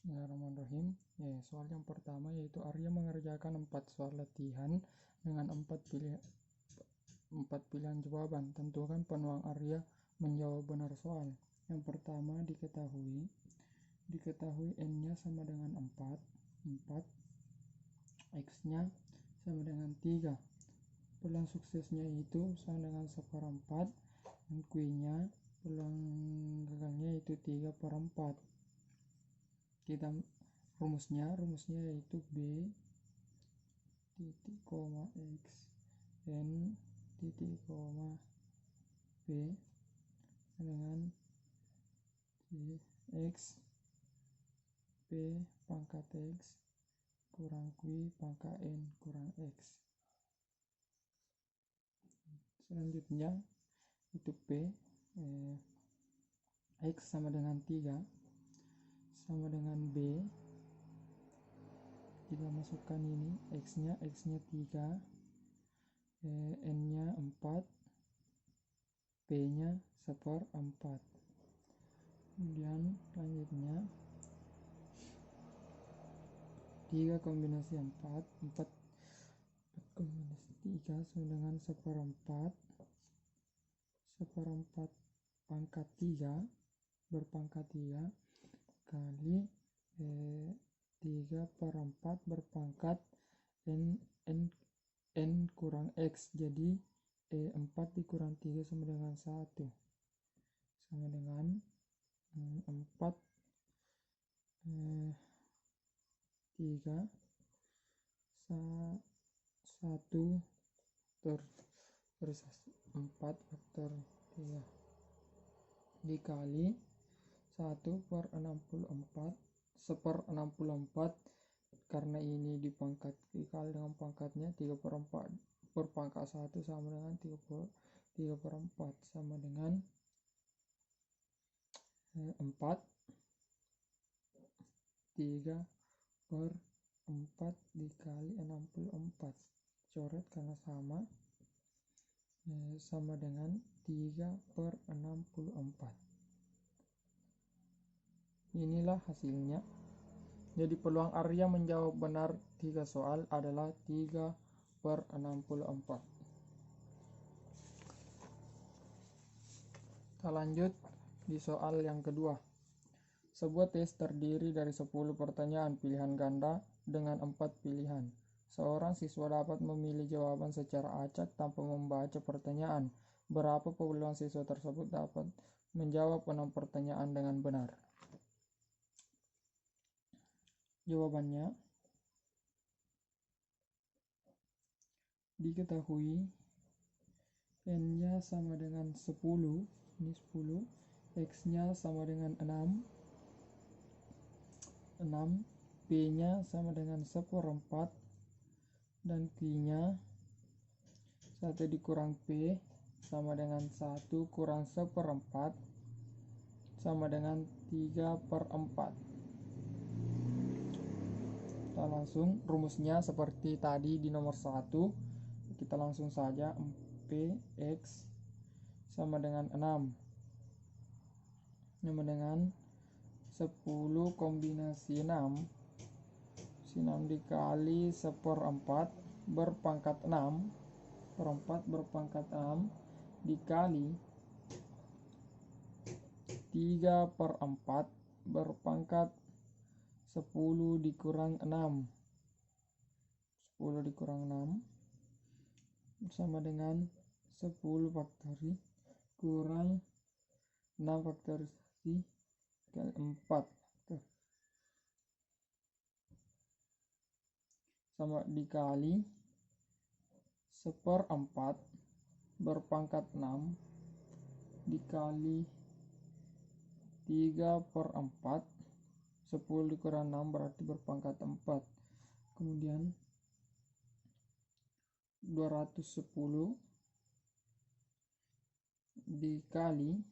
Bismillahirrahmanirrahim. Soal yang pertama yaitu Arya mengerjakan 4 soal latihan dengan 4 pilihan jawaban. Tentukan peluang Arya menjawab benar soal. Yang pertama diketahui N-nya sama dengan 4, X-nya sama dengan 3. Peluang suksesnya itu sama dengan 1/4, dan Q-nya peluang gagalnya itu 3/4. Kita rumusnya yaitu B titik koma X N titik koma P dengan X P pangkat X kurang Q pangkat N kurang X. Selanjutnya itu P X sama dengan 3 sama dengan B, kita masukkan ini X-nya 3, N-nya 4, P-nya 1/4. Kemudian selanjutnya 3 kombinasi 4 kombinasi 3 sama dengan 1/4 pangkat 3 berpangkat 3 kali 3/4 berpangkat N kurang X. Jadi 4 dikurang 3 sama dengan 1, sama dengan 4 3 1 terus 4 faktor 3 dikali 1/64 1/64, karena ini dipangkat dikali dengan pangkatnya 3/4 berpangkat 1 sama dengan 3/4 sama dengan 4 3/4 dikali 64, coret karena sama dengan 3/64. Inilah hasilnya. Jadi peluang Arya menjawab benar 3 soal adalah 3/64. Kita lanjut di soal yang kedua. Sebuah tes terdiri dari 10 pertanyaan pilihan ganda dengan 4 pilihan. Seorang siswa dapat memilih jawaban secara acak tanpa membaca pertanyaan. Berapa peluang siswa tersebut dapat menjawab 6 pertanyaan dengan benar? Jawabannya diketahui N-nya sama dengan 10, ini 10, X-nya sama dengan 6, P-nya sama dengan 1/4, dan Q-nya 1 dikurang P sama dengan 1 kurang 1/4 sama dengan 3/4. Kita langsung rumusnya seperti tadi di nomor 1. Kita langsung saja Px sama dengan 6 sama dengan 10 kombinasi 6 dikali 1/4 berpangkat 6 berpangkat 6 dikali 3/4 berpangkat 10 dikurang 6 sama dengan 10 faktori kurang 6 faktorisasi kali 4 sama dikali 1/4 berpangkat 6 dikali 3/4, 10 dikurang 6 berarti berpangkat 4, kemudian 210 dikali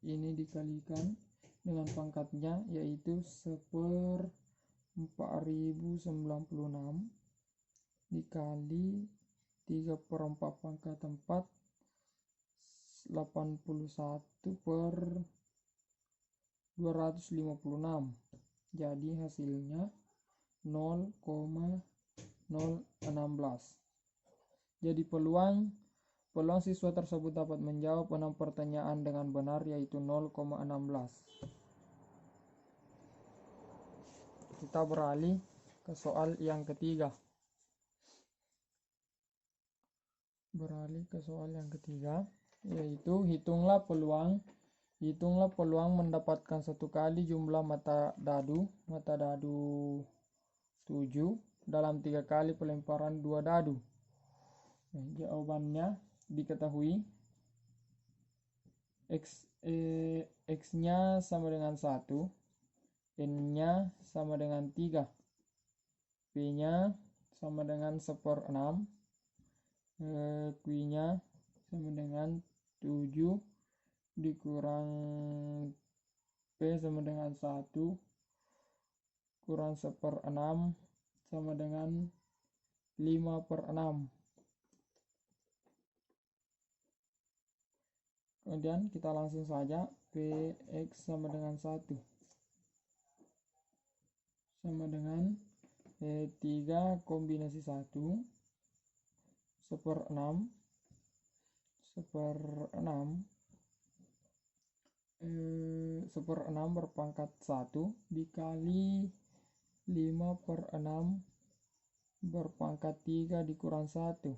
ini dikalikan dengan pangkatnya yaitu 1/4096 dikali 3/4 pangkat 4 81/256. Jadi hasilnya 0,016. Jadi peluang siswa tersebut dapat menjawab 6 pertanyaan dengan benar yaitu 0,16. Kita beralih ke soal yang ketiga. Yaitu hitunglah peluang mendapatkan satu kali jumlah mata dadu 7 dalam 3 kali pelemparan 2 dadu. Jawabannya diketahui X-nya sama dengan 1, N-nya sama dengan 3, P-nya sama dengan 1/6, Q-nya sama dengan 7 dikurang P sama dengan 1 kurang 1/6 sama dengan 5/6. Kemudian kita langsung saja Px sama dengan 1 sama dengan 3 kombinasi 1 1/6 berpangkat 1 dikali 5/6 berpangkat 3 dikurang 1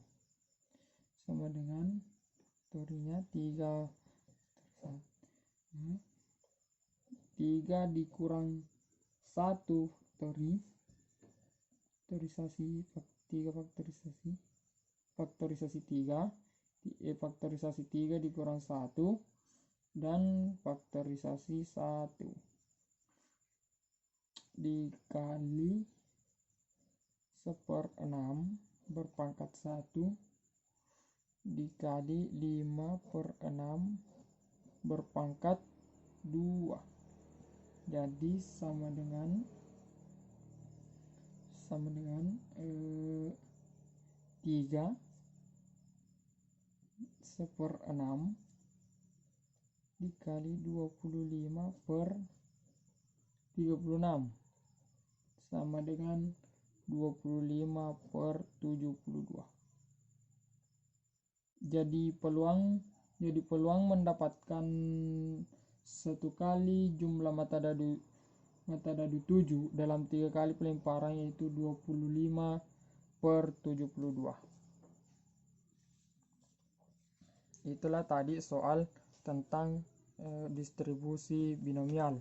sama dengan faktorinya 3 dikurang 1 faktorisasi 3 faktorisasi 3 dikurang 1 dan faktorisasi 1 dikali 1/6 berpangkat 1 dikali 5/6 berpangkat 2. Jadi sama dengan 3 1/6 dikali 25/36 sama dengan 25/72. Jadi peluang mendapatkan satu kali jumlah mata dadu 7 dalam 3 kali pelemparan yaitu 25/72. Itulah tadi soal tentang distribusi binomial.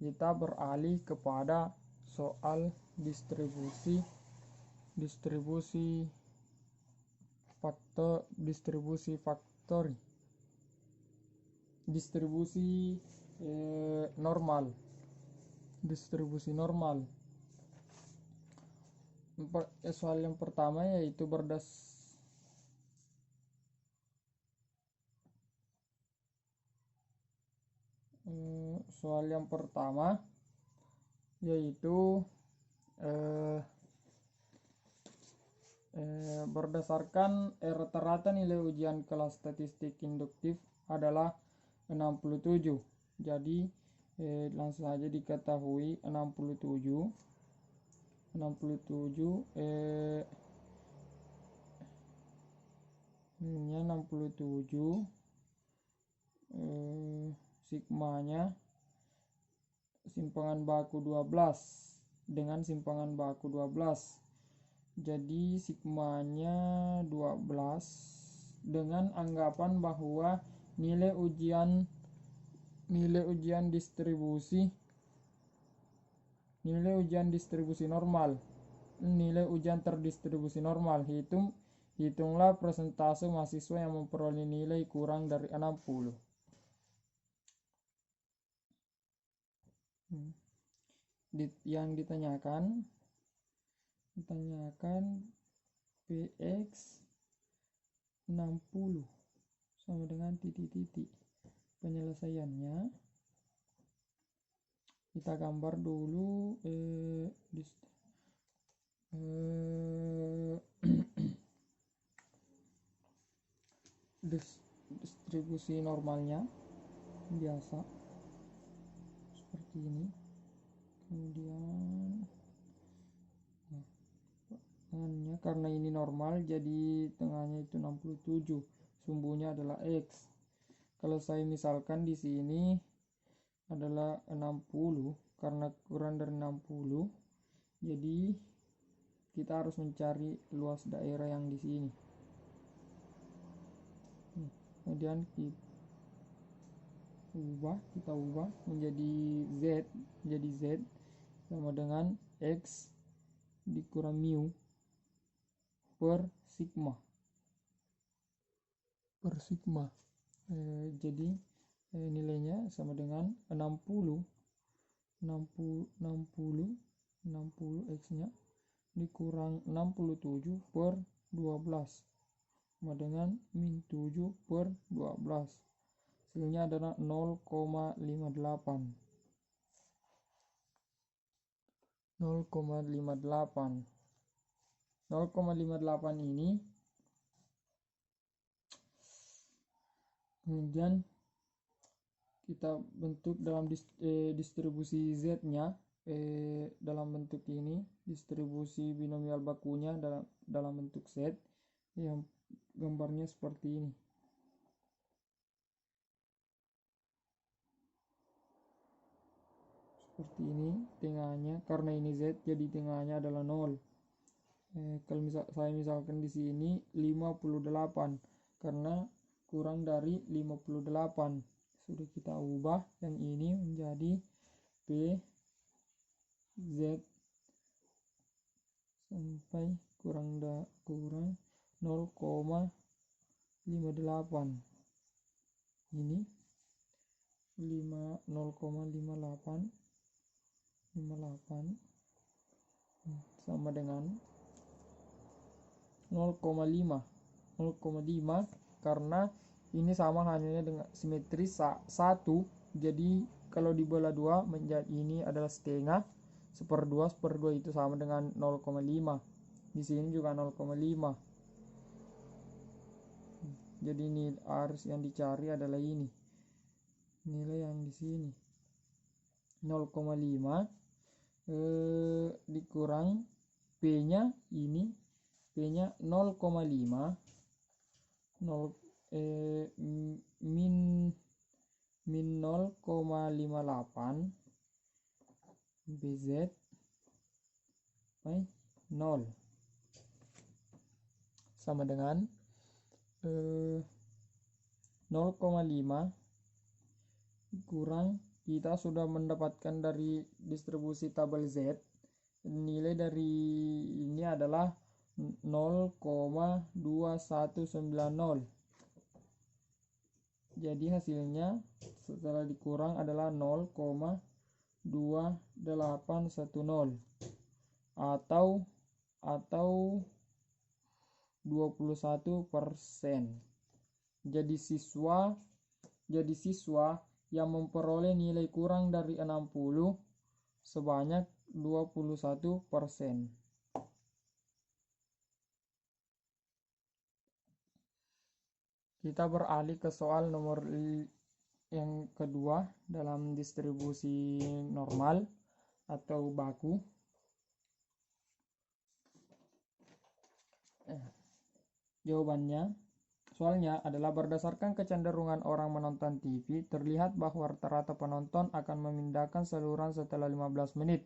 Kita beralih kepada soal distribusi faktori. Distribusi normal. Soal yang pertama yaitu berdasarkan rata-rata nilai ujian kelas statistik induktif adalah 67. Jadi langsung saja diketahui 67 sigmanya simpangan baku 12 dengan simpangan baku 12. Jadi sigmanya 12 dengan anggapan bahwa nilai ujian distribusi normal, nilai ujian terdistribusi normal. Hitunglah persentase mahasiswa yang memperoleh nilai kurang dari 60. Yang ditanyakan PX 60 sama dengan titik-titik. Penyelesaiannya kita gambar dulu distribusi normalnya biasa seperti ini. karena ini normal jadi tengahnya itu 67, sumbunya adalah X. Kalau saya misalkan di sini adalah 60, karena kurang dari 60, jadi kita harus mencari luas daerah yang di sini. Kemudian kita ubah menjadi Z sama dengan X dikurang mu per sigma. Jadi nilainya sama dengan 60 X nya dikurang 67 per 12 sama dengan min 7 per 12. Hasilnya adalah 0,58. 0,58 ini kemudian kita bentuk dalam distribusi Z-nya dalam bentuk ini, distribusi binomial bakunya dalam bentuk Z yang gambarnya seperti ini. Seperti ini tengahnya, karena ini Z jadi tengahnya adalah 0. Kalau saya misalkan di sini 58 karena kurang dari 58. Sudah kita ubah yang ini menjadi P Z sampai kurang 0,58. Ini 0,58 sama dengan 0,5 karena ini sama halnya dengan simetris 1, jadi kalau dibelah 2 menjadi ini adalah setengah, seperdua itu sama dengan 0,5. Di sini juga 0,5. Jadi ini harus yang dicari adalah ini nilai yang di sini 0,5 dikurang P nya 0,5 min 0,58 BZ by 0 sama dengan 0,5 kurang, kita sudah mendapatkan dari distribusi tabel Z, nilai dari ini adalah 0,2190. Jadi hasilnya setelah dikurang adalah 0,2810 atau 21%. Jadi siswa yang memperoleh nilai kurang dari 60 sebanyak 21%. Kita beralih ke soal nomor yang kedua dalam distribusi normal atau baku. Jawabannya, soalnya adalah berdasarkan kecenderungan orang menonton TV, terlihat bahwa rata-rata penonton akan memindahkan saluran setelah 15 menit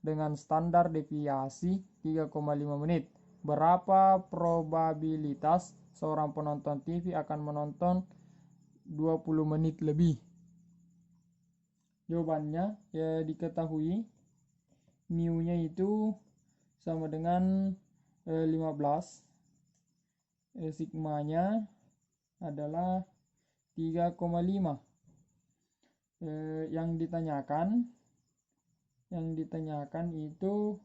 dengan standar deviasi 3,5 menit. Berapa probabilitas seorang penonton TV akan menonton 20 menit lebih? Jawabannya ya diketahui mu-nya itu sama dengan 15. Sigmanya adalah 3,5. Yang ditanyakan itu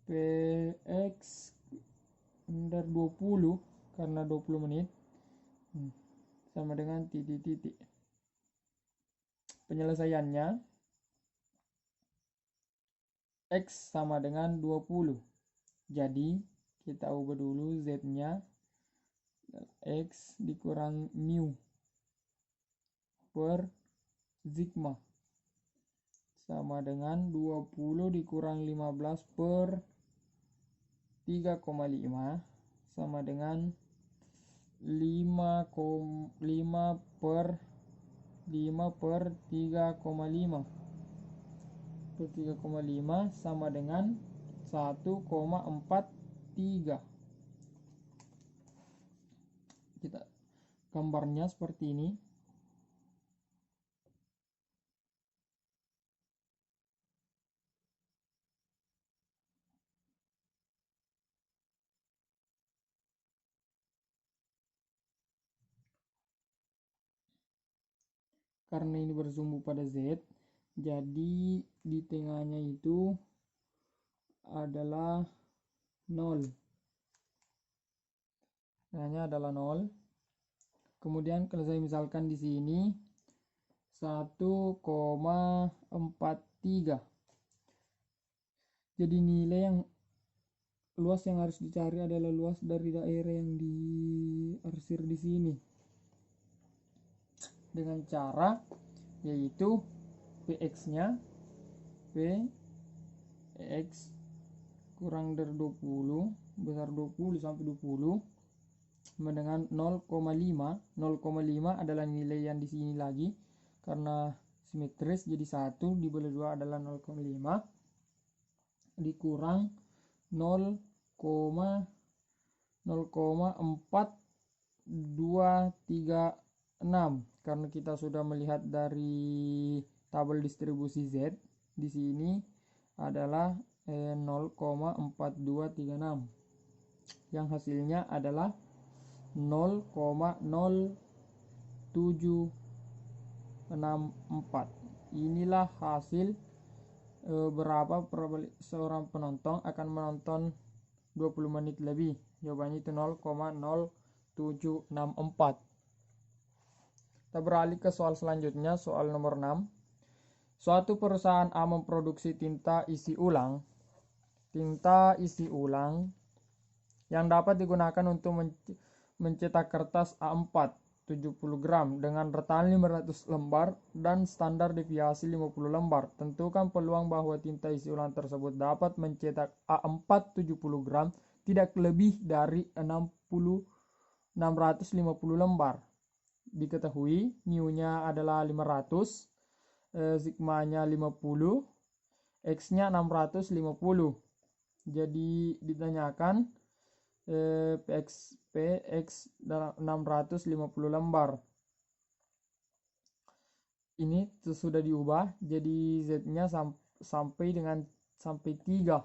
PX under 20 karena 20 menit sama dengan titik-titik. Penyelesaiannya X sama dengan 20. Jadi kita ubah dulu Z-nya, X dikurang mu per sigma sama dengan 20 dikurang 15 per 3,5 sama dengan 5 per 3,5 per 3,5 sama dengan 1,43. Kita gambarnya seperti ini. Karena ini bersumbu pada Z, jadi di tengahnya itu adalah 0. Tengahnya adalah 0. Kemudian kalau saya misalkan di sini 1,43. Jadi nilai yang luas yang harus dicari adalah luas dari daerah yang diarsir di sini. Dengan cara yaitu Px-nya Px kurang dari 20, besar 20 sampai 20 sama dengan 0,5. 0,5 adalah nilai yang di sini lagi karena simetris, jadi 1 dibagi 2 adalah 0,5 dikurang 0,4236 karena kita sudah melihat dari tabel distribusi Z di sini adalah 0,4236 yang hasilnya adalah 0,0764. Inilah hasil berapa seorang penonton akan menonton 20 menit lebih. Jawabannya itu 0,0764. Kita beralih ke soal selanjutnya, soal nomor 6. Suatu perusahaan A memproduksi tinta isi ulang yang dapat digunakan untuk mencetak kertas A4 70 gram dengan retakan 500 lembar dan standar deviasi 50 lembar. Tentukan peluang bahwa tinta isi ulang tersebut dapat mencetak A4 70 gram tidak lebih dari 650 lembar. Diketahui mu-nya adalah 500, sigma-nya 50, X-nya 650. Jadi ditanyakan PX 650 lembar. Ini sudah diubah jadi Z-nya sampai dengan 3.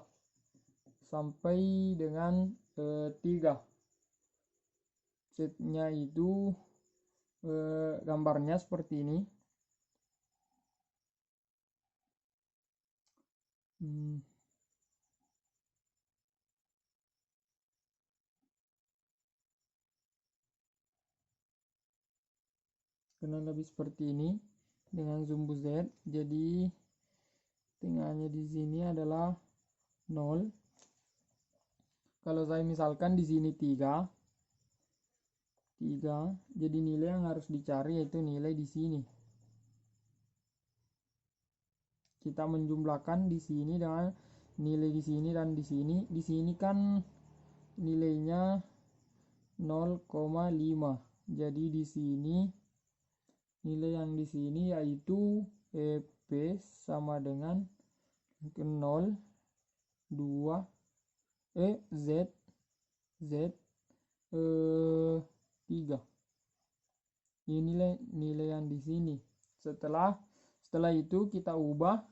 Z-nya itu gambarnya seperti ini. Kurang lebih seperti ini dengan sumbu Z. Jadi tengahnya di sini adalah 0. Kalau saya misalkan di sini 3, jadi nilai yang harus dicari yaitu nilai di sini. Kita menjumlahkan di sini dengan nilai di sini dan di sini. Di sini kan nilainya 0,5. Jadi di sini nilai yang di sini yaitu P sama dengan 0, 2, Z 3. Ini nilai yang di sini. Setelah itu kita ubah,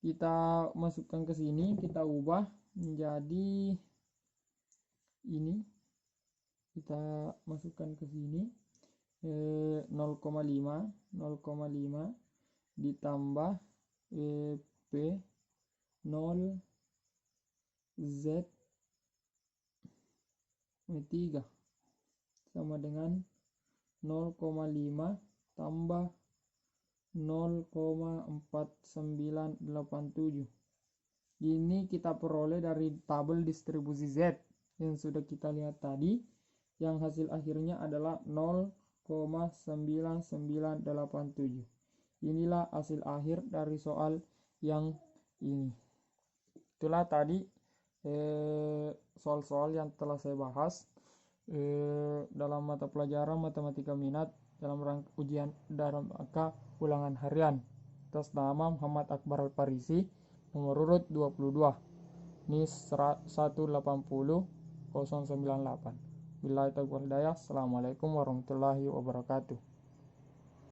kita masukkan ke sini, kita ubah menjadi ini. Kita masukkan ke sini 0,5 ditambah P 0 Z 3 sama dengan 0,5 tambah 0,4987. Ini kita peroleh dari tabel distribusi Z yang sudah kita lihat tadi, yang hasil akhirnya adalah 0,9987. Inilah hasil akhir dari soal yang ini. Itulah tadi soal-soal yang telah saya bahas dalam mata pelajaran matematika minat dalam rangka ujian dalam rangka ulangan harian. Atas nama Muhammad Akbar Al-Parisi, nomor urut 22, NIS 180 098. Billahi taufiq wal hidayah. Assalamualaikum warahmatullahi wabarakatuh.